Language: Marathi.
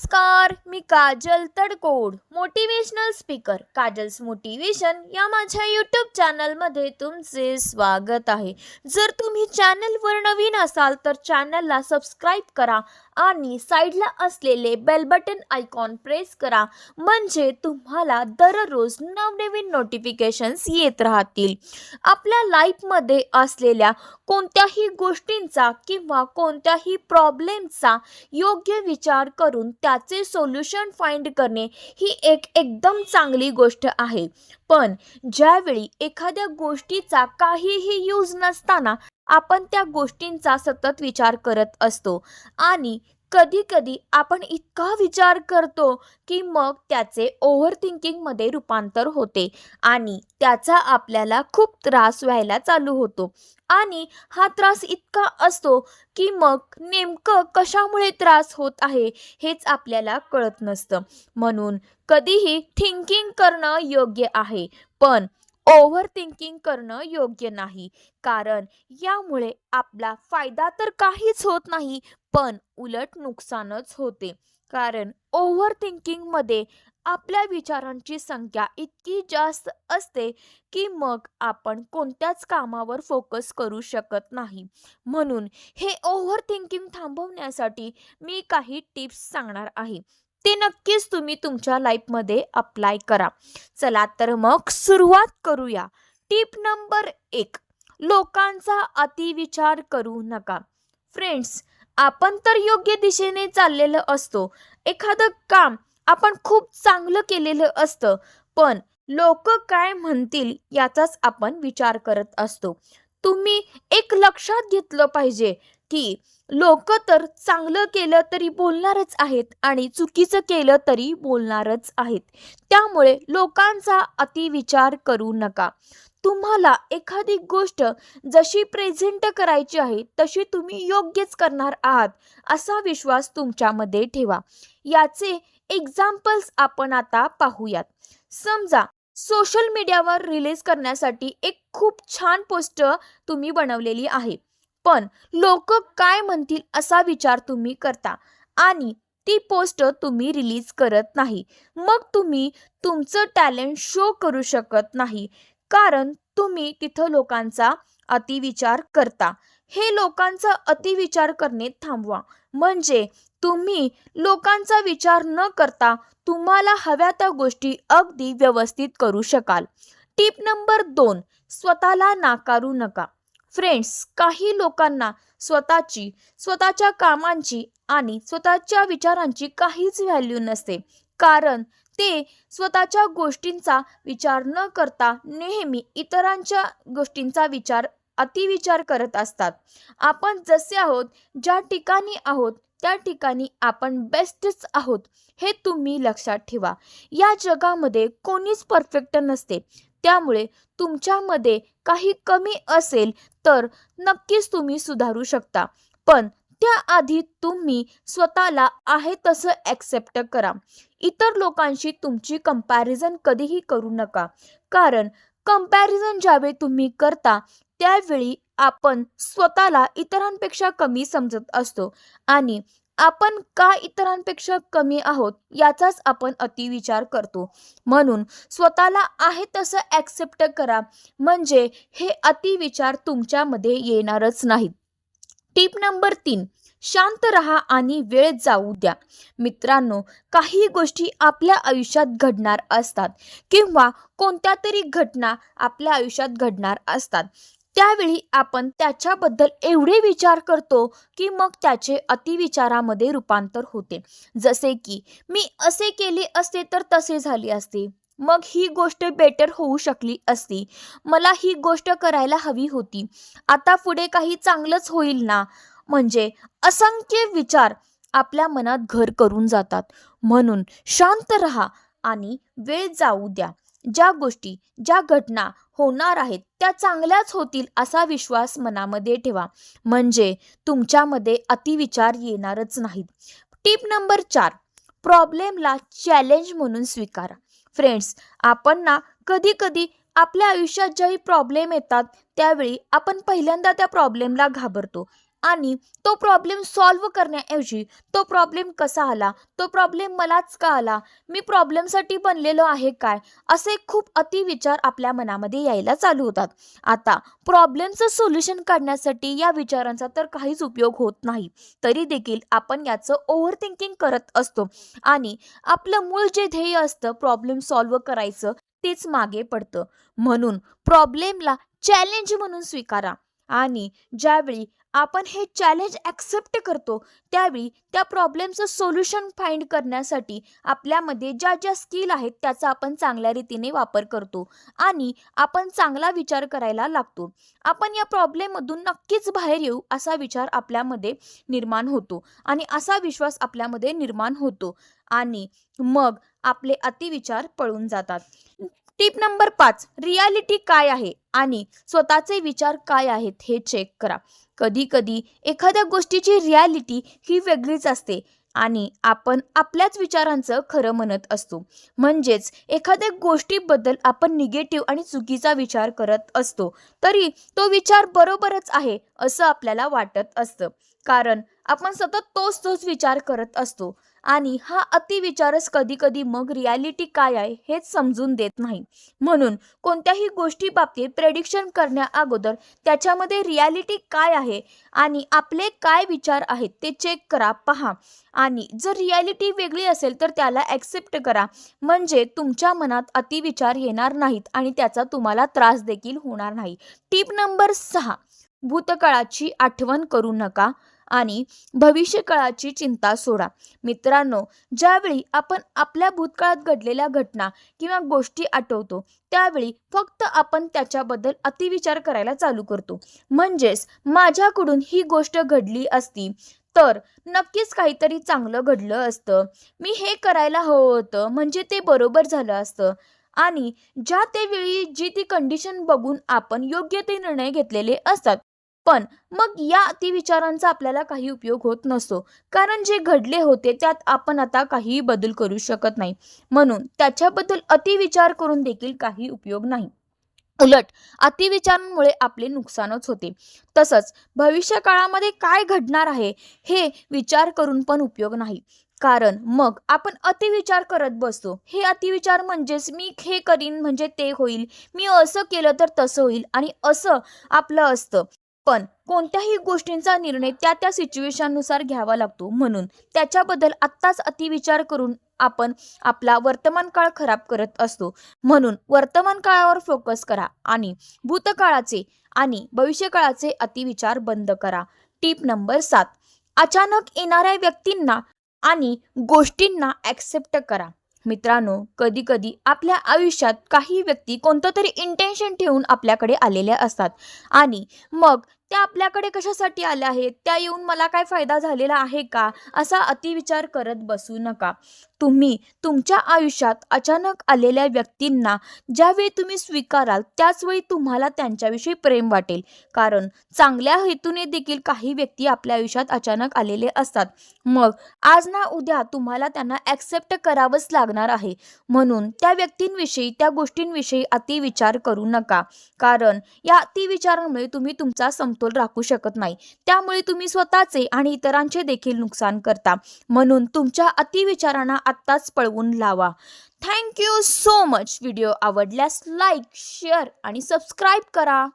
नमस्कार, मी Kajal Tadkod, motivational speaker Kajal's motivation या माझ्या यूट्यूब चॅनलमध्ये तुमचे स्वागत आहे. जर तुम्ही चॅनलवर नवीन असाल तर चॅनलला सबस्क्राईब करा आणि साईडला असलेले बेल बटन आयकॉन प्रेस करा, म्हणजे तुम्हाला दररोज नवनवीन नोटिफिकेशन्स येत राहतील. आपल्या लाईफमध्ये असलेल्या कोणत्याही गोष्टींचा किंवा कोणत्याही प्रॉब्लेमचा योग्य विचार करून त्याचे सोल्युशन फाइंड करणे ही एकदम चांगली गोष्ट आहे. पण ज्यावेळी एखाद्या गोष्टीचा काहीही यूज नसताना आपण त्या गोष्टींचा सतत विचार करत असतो आणि कधी कधी आपण इतका विचार करतो की मग त्याचे ओव्हर थिंकिंगमध्ये रूपांतर होते आणि त्याचा आपल्याला खूप त्रास व्हायला चालू होतो. आणि हा त्रास इतका असतो की मग नेमकं कशामुळे त्रास होत आहे हेच आपल्याला कळत नसतं. म्हणून कधीही थिंकिंग करणं योग्य आहे, पण ओव्हर थिंकिंग करणं योग्य नाही. कारण यामुळे आपला फायदा तर काहीच होत नाही, पण उलट नुकसानच होते. कारण ओव्हर थिंकिंगमध्ये आपल्या विचारांची संख्या इतकी जास्त असते की मग आपण कोणत्याच कामावर फोकस करू शकत नाही. म्हणून हे ओव्हर थिंकिंग थांबवण्यासाठी मी काही टिप्स सांगणार आहे. ते नक्कीच तुम्ही तुमच्या लाईफमध्ये अप्लाय करा. चला तर मग सुरुवात करूया. टिप नंबर 1, लोकांचा अतिविचार करू नका. फ्रेंड्स, आपण तर योग्य दिशेने चाललेलं असतो. एखादं काम आपण खूप चांगलं केलेलं असतं, पण लोक काय म्हणतील याचाच आपण विचार करत असतो. तुम्ही एक लक्षात घेतलं पाहिजे की लोक तर चांगलं केलं तरी बोलणारच आहेत आणि चुकीचं केलं तरी बोलणारच आहेत. त्यामुळे लोकांचा अतिविचार करू नका. तुम्हाला एखादी गोष्ट जशी प्रेझेंट करायची आहे तशी तुम्ही योग्यच करणार आहात असा विश्वास तुमच्यामध्ये ठेवा. याचे एक्झाम्पल्स आपण आता पाहूयात. समजा सोशल मीडियावर रिलीज करण्यासाठी एक खूप छान पोस्ट तुम्ही बनवलेली आहे, पण लोक काय म्हणतील असा विचार तुम्ही करता आणि ती पोस्ट तुम्ही रिलीज करत नाही. मग तुम्ही तुमचं टॅलेंट शो करू शकत नाही, कारण तुम्ही तिथं लोकांचा अतिविचार करता. हे लोकांचा अतिविचार करणे थांबवा, म्हणजे तुम्ही लोकांचा विचार न करता तुम्हाला हव्या त्या गोष्टी अगदी व्यवस्थित करू शकाल. टिप नंबर 2, स्वतःला नाकारू नका. फ्रेंड्स, काही लोकांना स्वतःच्या कामांची आणि स्वतःच्या विचारांची काहीच व्हॅल्यू नसते, कारण ते स्वतःच्या गोष्टींचा विचार न करता नेहमी इतरांच्या गोष्टींचा अतिविचार करत असतात. आपण जसे आहोत, ज्या ठिकाणी आहोत त्या ठिकाणी आपण बेस्टच आहोत, हे तुम्ही लक्षात ठेवा. या जगामध्ये कोणीच परफेक्ट नसते, त्यामुळे तुमच्यामध्ये काही कमी असेल तर नक्कीच तुम्ही सुधारू शकता. पण त्याआधी तुम्ही स्वतःला आहे तसं ॲक्सेप्ट करा. इतर लोकांशी तुमची कंपॅरिझन कधीही करू नका, कारण कंपॅरिझन ज्यावेळी तुम्ही करता त्यावेळी आपण स्वतःला इतरांपेक्षा कमी समजत असतो आणि आपण का इतरांपेक्षा कमी आहोत याचाच आपण अतिविचार करतो. म्हणून स्वतःला आहे तसं ॲक्सेप्ट करा, म्हणजे हे अतिविचार तुमच्यामध्ये येणारच नाहीत. टिप नंबर 3, शांत रहा आणि वेळ जाऊ द्या. मित्रांनो, काही गोष्टी आपल्या आयुष्यात घडणार असतात किंवा कोणत्या तरी घटना आपल्या आयुष्यात घडणार असतात. त्यावेळी आपण त्याच्याबद्दल एवढे विचार करतो की मग त्याचे अतिविचारामध्ये रूपांतर होते. जसे की मी असे केले असते तर तसे झाले असते, मग ही गोष्ट बेटर होऊ शकली असती, मला ही गोष्ट करायला हवी होती, आता पुढे काही चांगलंच होईल ना. म्हणजे असंख्य विचार आपल्या मनात घर करून जातात. म्हणून शांत रहा आणि वेळ जाऊ द्या. ज्या घटना होणार आहेत त्या चांगल्याच होतील असा विश्वास मनामध्ये ठेवा, म्हणजे तुमच्यामध्ये अतिविचार येणारच नाहीत. टिप नंबर 4, प्रॉब्लेमला चॅलेंज म्हणून स्वीकारा. फ्रेंड्स, आपण ना कधी कधी आपल्या आयुष्यात ज्याही प्रॉब्लेम येतात त्यावेळी आपण पहिल्यांदा त्या प्रॉब्लेमला घाबरतो आणि तो प्रॉब्लेम सॉल्व्ह करण्याऐवजी तो प्रॉब्लेम कसा आला, तो प्रॉब्लेम मलाच का आला, मी प्रॉब्लेमसाठी बनलेलो आहे काय, असे खूप अतिविचार आपल्या मनामध्ये यायला चालू होतात. आता प्रॉब्लेमचं सोल्युशन काढण्यासाठी या विचारांचा तर काहीच उपयोग होत नाही, तरी देखील आपण याचं ओव्हर थिंकिंग करत असतो आणि आपलं मूळ जे ध्येय असतं प्रॉब्लेम सॉल्व्ह करायचं तेच मागे पडतं. म्हणून प्रॉब्लेमला चॅलेंज म्हणून स्वीकारा आणि ज्यावेळी आपण हे चॅलेंज ॲक्सेप्ट करतो त्यावेळी त्या प्रॉब्लेमचं सोल्युशन फाइंड करण्यासाठी आपल्यामध्ये ज्या ज्या स्किल आहेत त्याचा आपण चांगल्या रीतीने वापर करतो आणि आपण चांगला विचार करायला लागतो. आपण या प्रॉब्लेममधून नक्कीच बाहेर येऊ असा विचार आपल्यामध्ये निर्माण होतो आणि असा विश्वास आपल्यामध्ये निर्माण होतो आणि मग आपले अतिविचार पळून जातात. टिप नंबर 5, रियालिटी काय आहे आणि स्वतःचे विचार काय आहेत हे चेक करा. कधी कधी एखाद्या गोष्टीची रियालिटी ही वेगळीच असते आणि आपण आपल्याच विचारांचं खरं म्हणत असतो. म्हणजेच एखाद्या गोष्टीबद्दल आपण निगेटिव्ह आणि चुकीचा विचार करत असतो तरी तो विचार बरोबरच आहे असं आपल्याला वाटत असतं, कारण आपण सतत तोच विचार करत असतो आणि हा अतिविचारच कधी कधी मग रियालिटी काय आहे हेच समजून देत नाही. म्हणून कोणत्याही गोष्टी बाबतीत प्रेडिक्शन करण्या अगोदर त्याच्यामध्ये रियालिटी काय आहे आणि आपले काय विचार आहेत ते चेक करा, पहा आणि जर रियालिटी वेगळी असेल तर त्याला ॲक्सेप्ट करा. म्हणजे तुमच्या मनात अतिविचार येणार नाहीत आणि त्याचा तुम्हाला त्रास देखील होणार नाही. टिप नंबर 6, भूतकाळाची आठवण करू नका आणि भविष्यकाळाची चिंता सोडा. मित्रांनो, ज्यावेळी आपण आपल्या भूतकाळात घडलेल्या घटना किंवा गोष्टी आठवतो त्यावेळी फक्त आपण त्याच्याबद्दल अतिविचार करायला चालू करतो. म्हणजेच माझ्याकडून ही गोष्ट घडली असती तर नक्कीच काहीतरी चांगलं घडलं असतं, मी हे करायला हवं होतं म्हणजे ते बरोबर झालं असतं आणि ज्या ते वेळी जी ती कंडिशन बघून आपण योग्य ते निर्णय घेतलेले असतात. पण मग या अतिविचारांचा आपल्याला काही उपयोग होत नसतो, कारण जे घडले होते त्यात आपण आता काहीही बदल करू शकत नाही. म्हणून त्याच्याबद्दल अतिविचार करून देखील काही उपयोग नाही. उलट अतिविचारांमुळे आपले नुकसानच होते. तसंच भविष्य काळामध्ये काय घडणार आहे हे विचार करून पण उपयोग नाही, कारण मग आपण अतिविचार करत बसतो. हे अतिविचार म्हणजेच मी हे करीन म्हणजे ते होईल, मी असं केलं तर तसं होईल आणि असं आपलं असतं. पण कोणत्याही गोष्टींचा निर्णय त्या त्या सिच्युएशननुसार घ्यावा लागतो. म्हणून त्याच्याबद्दल आत्ताच अतिविचार करून आपण आपला वर्तमान काळ खराब करत असतो. म्हणून वर्तमान काळावर फोकस करा आणि भूतकाळाचे आणि भविष्यकाळाचे अतिविचार बंद करा. टिप नंबर 7, अचानक येणाऱ्या व्यक्तींना आणि गोष्टींना ॲक्सेप्ट करा. मित्रांनो, कधी कधी आपल्या आयुष्यात काही व्यक्ती कोणतं तरी इंटेन्शन ठेवून आपल्याकडे आलेल्या असतात आणि मग त्या आपल्याकडे कशासाठी आल्या आहेत, त्या येऊन मला काय फायदा झालेला आहे का, असा अतिविचार करत बसू नका. तुम्ही तुमच्या आयुष्यात अचानक आलेल्या व्यक्तींना ज्यावेळी तुम्ही स्वीकाराल त्याचवेळी तुम्हाला त्यांच्याविषयी प्रेम वाटेल, कारण चांगल्या हेतूने देखील काही व्यक्ती आपल्या आयुष्यात अचानक आलेले असतात. मग आज ना उद्या तुम्हाला त्यांना ॲक्सेप्ट करावंच लागणार आहे. म्हणून त्या व्यक्तींविषयी त्या गोष्टींविषयी अतिविचार करू नका, कारण या अतिविचारांमुळे तुम्ही तुमचा समतोल राखू शकत नाही. त्यामुळे तुम्ही स्वतःचे आणि इतरांचे देखील नुकसान करता. म्हणून तुमच्या अतिविचारांना आत्ताच पळवून लावा. Thank you so much. Video आवडल्यास लाईक, शेअर आणि सबस्क्राईब करा.